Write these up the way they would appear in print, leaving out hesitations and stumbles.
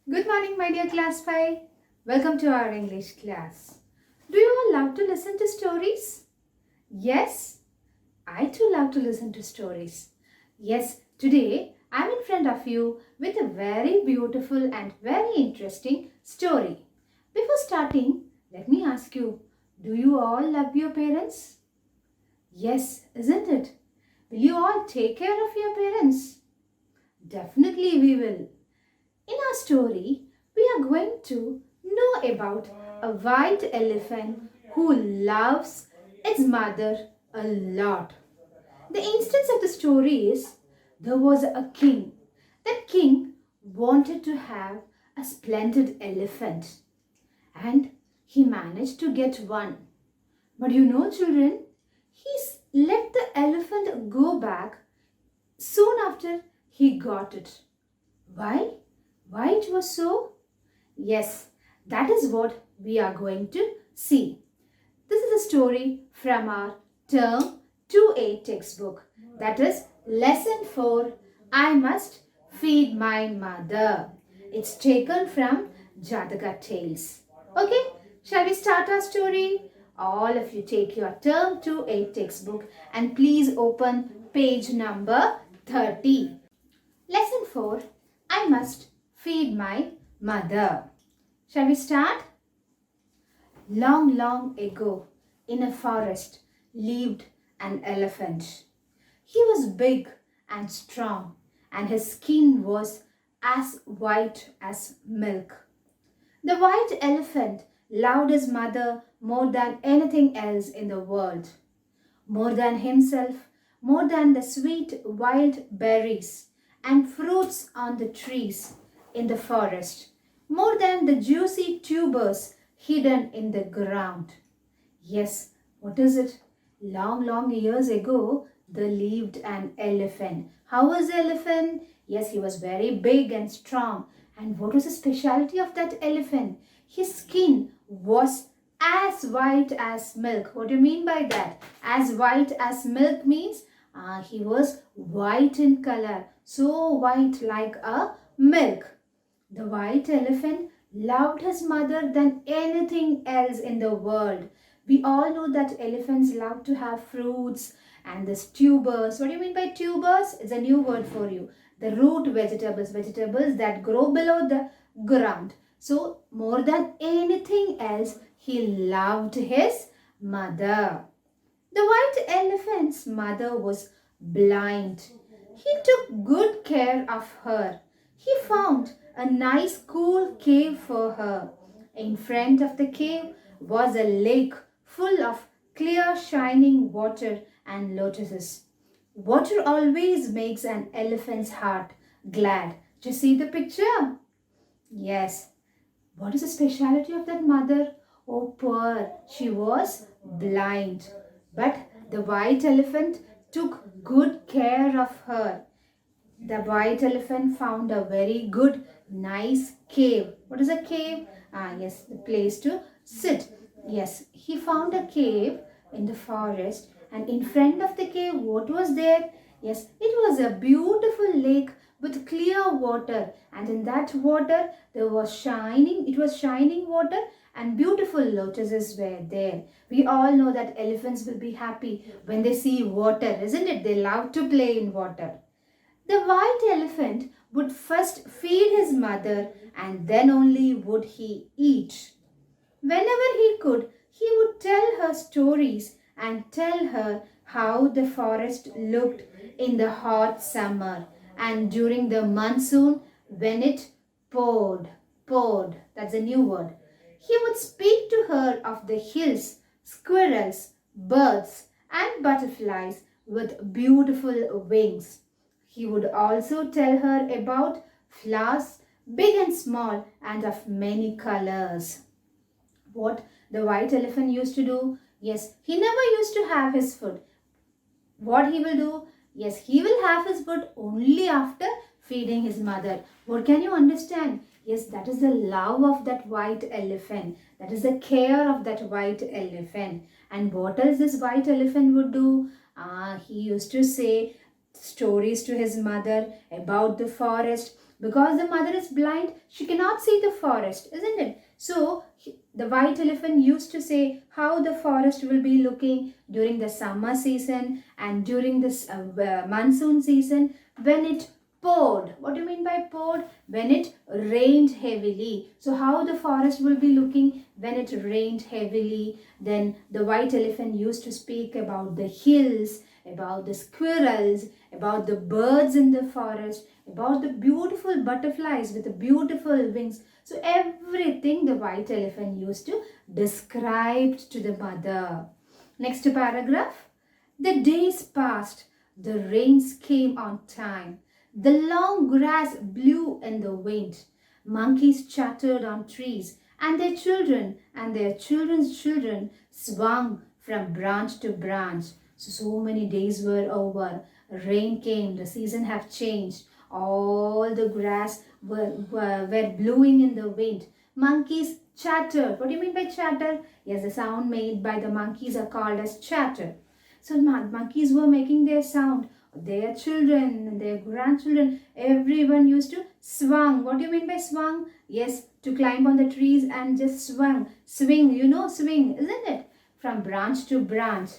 Good morning, my dear class 5. Welcome to our English class. Do you all love to listen to stories? Yes, I too love to listen to stories. Yes, today I'm in front of you with a very beautiful and very interesting story. Before starting, let me ask you, do you all love your parents? Yes, isn't it? Will you all take care of your parents? Definitely we will. In our story, we are going to know about a white elephant who loves its mother a lot. The instance of the story is there was a king. That king wanted to have a splendid elephant and he managed to get one. But you know, children, let the elephant go back soon after he got it. Why? Why it was so? Yes, that is what we are going to see. This is a story from our Term 2A textbook. That is Lesson 4, I Must Feed My Mother. It's taken from Jataka Tales. Okay, shall we start our story? All of you take your Term 2A textbook and please open page number 30. Lesson 4, I Must Feed My Mother. Shall we start? Long, long ago, in a forest, lived an elephant. He was big and strong, and his skin was as white as milk. The white elephant loved his mother more than anything else in the world, more than himself, more than the sweet wild berries and fruits on the trees in the forest, more than the juicy tubers hidden in the ground. Yes, what is it? Long, long years ago, there lived an elephant. How was the elephant? Yes, he was very big and strong. And what was the specialty of that elephant? His skin was as white as milk. What do you mean by that? As white as milk means he was white in color. So white like a milk. The white elephant loved his mother than anything else in the world. We all know that elephants love to have fruits and the tubers. What do you mean by tubers? It's a new word for you. The root vegetables, vegetables that grow below the ground. So more than anything else, he loved his mother. The white elephant's mother was blind. He took good care of her. He found a nice cool cave for her. In front of the cave was a lake full of clear shining water and lotuses. Water always makes an elephant's heart glad. Do you see the picture? Yes. What is the speciality of that mother? Oh, poor, she was blind. But the white elephant took good care of her. The white elephant found a very good, nice cave. What is a cave? Yes, the place to sit. Yes, he found a cave in the forest, and in front of the cave, what was there? Yes, it was a beautiful lake with clear water, and in that water there was shining, it was shining water and beautiful lotuses were there. We all know that elephants will be happy when they see water, isn't it? They love to play in water. The white elephant would first feed his mother and then only would he eat. Whenever he could, he would tell her stories and tell her how the forest looked in the hot summer and during the monsoon when it poured, that's a new word. He would speak to her of the hills, squirrels, birds and butterflies with beautiful wings. He would also tell her about flowers, big and small and of many colors. What the white elephant used to do? Yes, he never used to have his food. What he will do? Yes, he will have his food only after feeding his mother. What can you understand? Yes, that is the love of that white elephant. That is the care of that white elephant. And what else this white elephant would do? He used to say stories to his mother about the forest, Because the mother is blind, she cannot see the forest, isn't it? So the white elephant used to say how the forest will be looking during the summer season and during this monsoon season when it poured. What do you mean by poured? When it rained heavily. So how the forest will be looking when it rained heavily. Then the white elephant used to speak about the hills, about the squirrels, about the birds in the forest, about the beautiful butterflies with the beautiful wings. So everything the white elephant used to describe to the mother. Next paragraph. The days passed. The rains came on time. The long grass blew in the wind. Monkeys chattered on trees, and their children and their children's children swung from branch to branch. So many days were over. Rain came. The season have changed. All the grass were blowing in the wind. Monkeys chattered. What do you mean by chatter? Yes, the sound made by the monkeys are called as chatter. So monkeys were making their sound. Their children and their grandchildren, everyone used to swung. What do you mean by swung? Yes, to climb on the trees and just swung. Swing, you know, swing, isn't it? From branch to branch.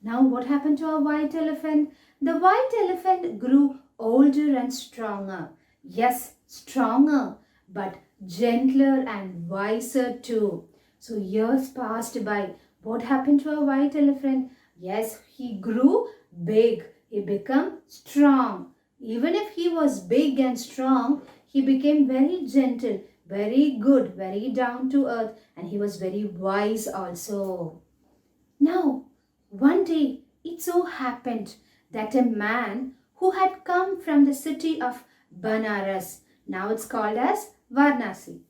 Now what happened to a white elephant? The white elephant grew older and stronger. Yes, stronger, but gentler and wiser too. So years passed by. What happened to a white elephant? Yes, he grew big. He became strong. Even if he was big and strong, he became very gentle, very good, very down to earth, and he was very wise also. Now, one day it so happened that a man who had come from the city of Banaras, now it's called as Varanasi,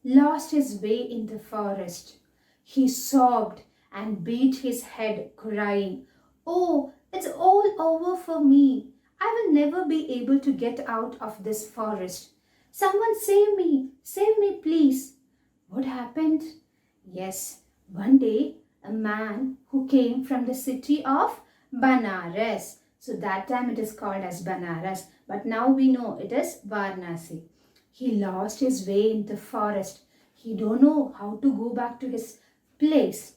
lost his way in the forest. He sobbed and beat his head, crying, "Oh, it's all over for me. I will never be able to get out of this forest. Someone save me please." What happened? Yes, one day a man who came from the city of Banaras. So that time it is called as Banaras, but now we know it is Varanasi. He lost his way in the forest. He don't know how to go back to his place.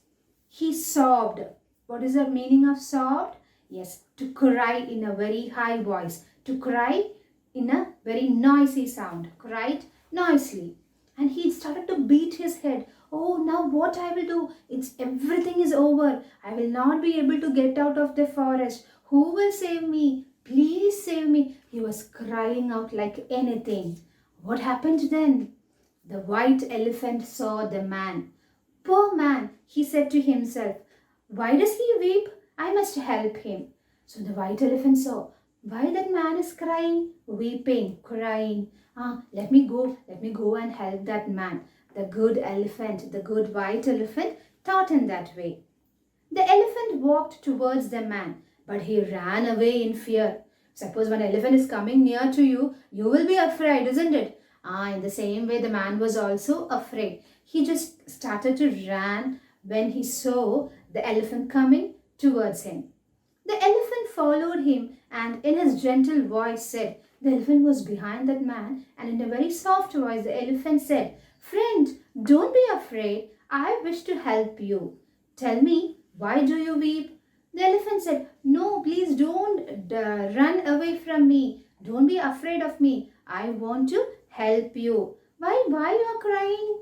He sobbed. What is the meaning of sobbed? Yes, to cry in a very high voice, to cry in a very noisy sound, cried noisily. And he started to beat his head. Oh, now what I will do? Everything is over. I will not be able to get out of the forest. Who will save me? Please save me. He was crying out like anything. What happened then? The white elephant saw the man. Poor man, he said to himself. Why does he weep? I must help him. So the white elephant saw, why that man is crying, weeping, crying. Let me go and help that man. The good elephant, the good white elephant thought in that way. The elephant walked towards the man, but he ran away in fear. Suppose one elephant is coming near to you, you will be afraid, isn't it? In the same way, the man was also afraid. He just started to run when he saw the elephant coming towards him. The elephant followed him and in his gentle voice said, the elephant was behind that man, and in a very soft voice the elephant said, Friend, don't be afraid. I wish to help you. Tell me, why do you weep? The elephant said, No, please don't run away from me. Don't be afraid of me. I want to help you. Why you are crying?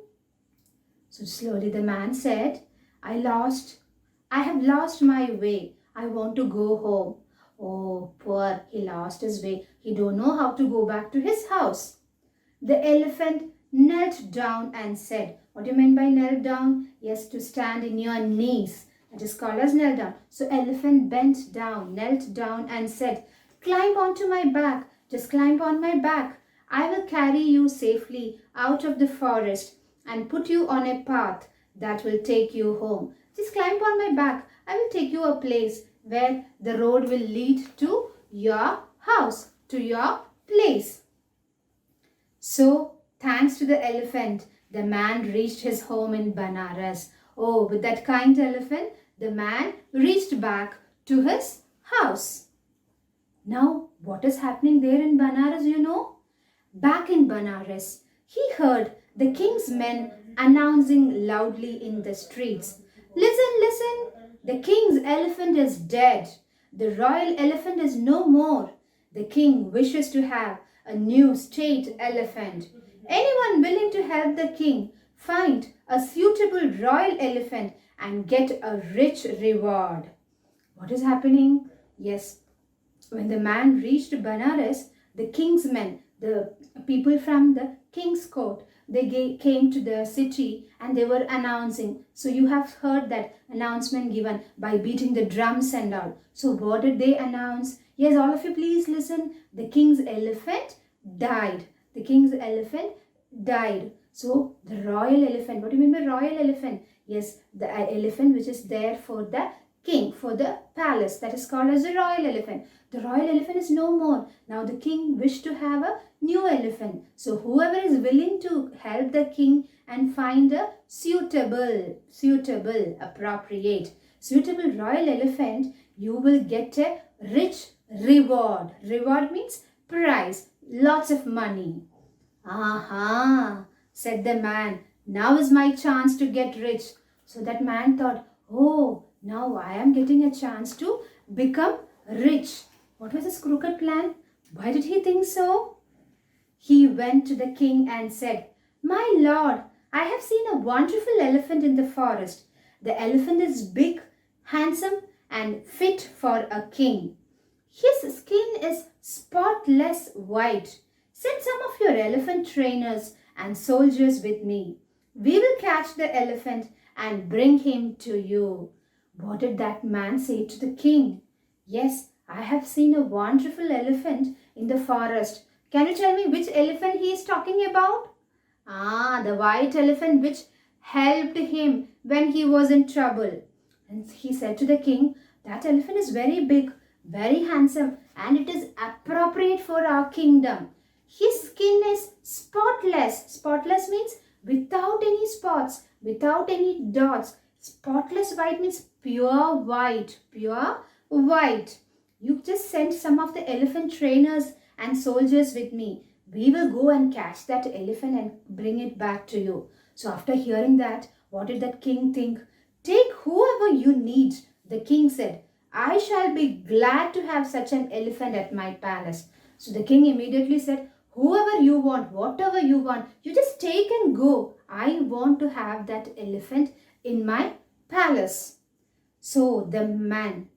So slowly the man said, I have lost my way. I want to go home. Oh, poor, he lost his way. He don't know how to go back to his house. The elephant knelt down and said, what do you mean by knelt down? Yes, to stand in your knees. It is called as knelt down. So elephant bent down, knelt down and said, climb onto my back. Just climb on my back. I will carry you safely out of the forest and put you on a path that will take you home. Just climb on my back. I will take you a place where the road will lead to your house, to your place. So, thanks to the elephant, the man reached his home in Banaras. Oh, with that kind elephant, the man reached back to his house. Now, what is happening there in Banaras, you know? Back in Banaras, he heard the king's men announcing loudly in the streets, "Listen, listen! The king's elephant is dead. The royal elephant is no more. The king wishes to have a new state elephant. Anyone willing to help the king find a suitable royal elephant and get a rich reward?" What is happening? Yes, when the man reached Banaras, the king's men, the people from the king's court, they came to the city and they were announcing. So you have heard that announcement given by beating the drums and all. So what did they announce? Yes, all of you please listen. The king's elephant died. The king's elephant died. So the royal elephant, what do you mean by royal elephant? Yes, the elephant which is there for the king, for the palace, that is called as the royal elephant. The royal elephant is no more. Now the king wished to have a new elephant. So whoever is willing to help the king and find a suitable, appropriate, suitable royal elephant, you will get a rich reward. Reward means prize, lots of money. Aha, said the man. Now is my chance to get rich. So that man thought, oh, now I am getting a chance to become rich. What was his crooked plan? Why did he think so? He went to the king and said, "My lord, I have seen a wonderful elephant in the forest. The elephant is big, handsome, and fit for a king. His skin is spotless white. Send some of your elephant trainers and soldiers with me. We will catch the elephant and bring him to you." What did that man say to the king? "Yes, I have seen a wonderful elephant in the forest. Can you tell me which elephant he is talking about?" "Ah, the white elephant which helped him when he was in trouble." And he said to the king, "That elephant is very big, very handsome, and it is appropriate for our kingdom. His skin is spotless." Spotless means without any spots, without any dots. Spotless white means pure white, pure white. You just send some of the elephant trainers and soldiers with me. We will go and catch that elephant and bring it back to you." So after hearing that, what did that king think? "Take whoever you need," the king said. "I shall be glad to have such an elephant at my palace." So the king immediately said, "Whoever you want, whatever you want, you just take and go. I want to have that elephant in my palace." So the man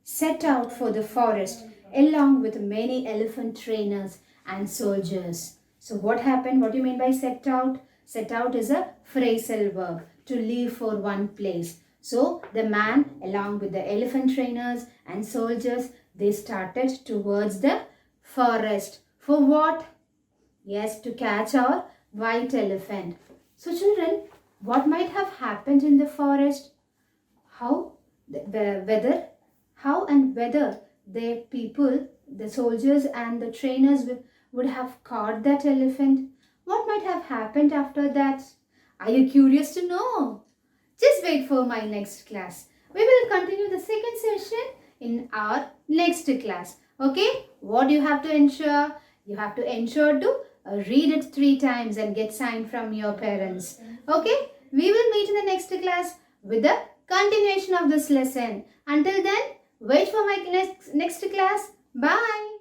set out for the forest along with many elephant trainers and soldiers. So what happened? What do you mean by set out? Set out is a phrasal verb, to leave for one place. So the man along with the elephant trainers and soldiers, they started towards the forest. For what? Yes, to catch our white elephant. So children, what might have happened in the forest? How and whether the people, the soldiers and the trainers would have caught that elephant? What might have happened after that? Are you curious to know? Just wait for my next class. We will continue the second session in our next class. Okay? What do you have to ensure? You have to ensure to read it 3 times and get signed from your parents. Okay? We will meet in the next class with the continuation of this lesson. Until then, wait for my next class. Bye.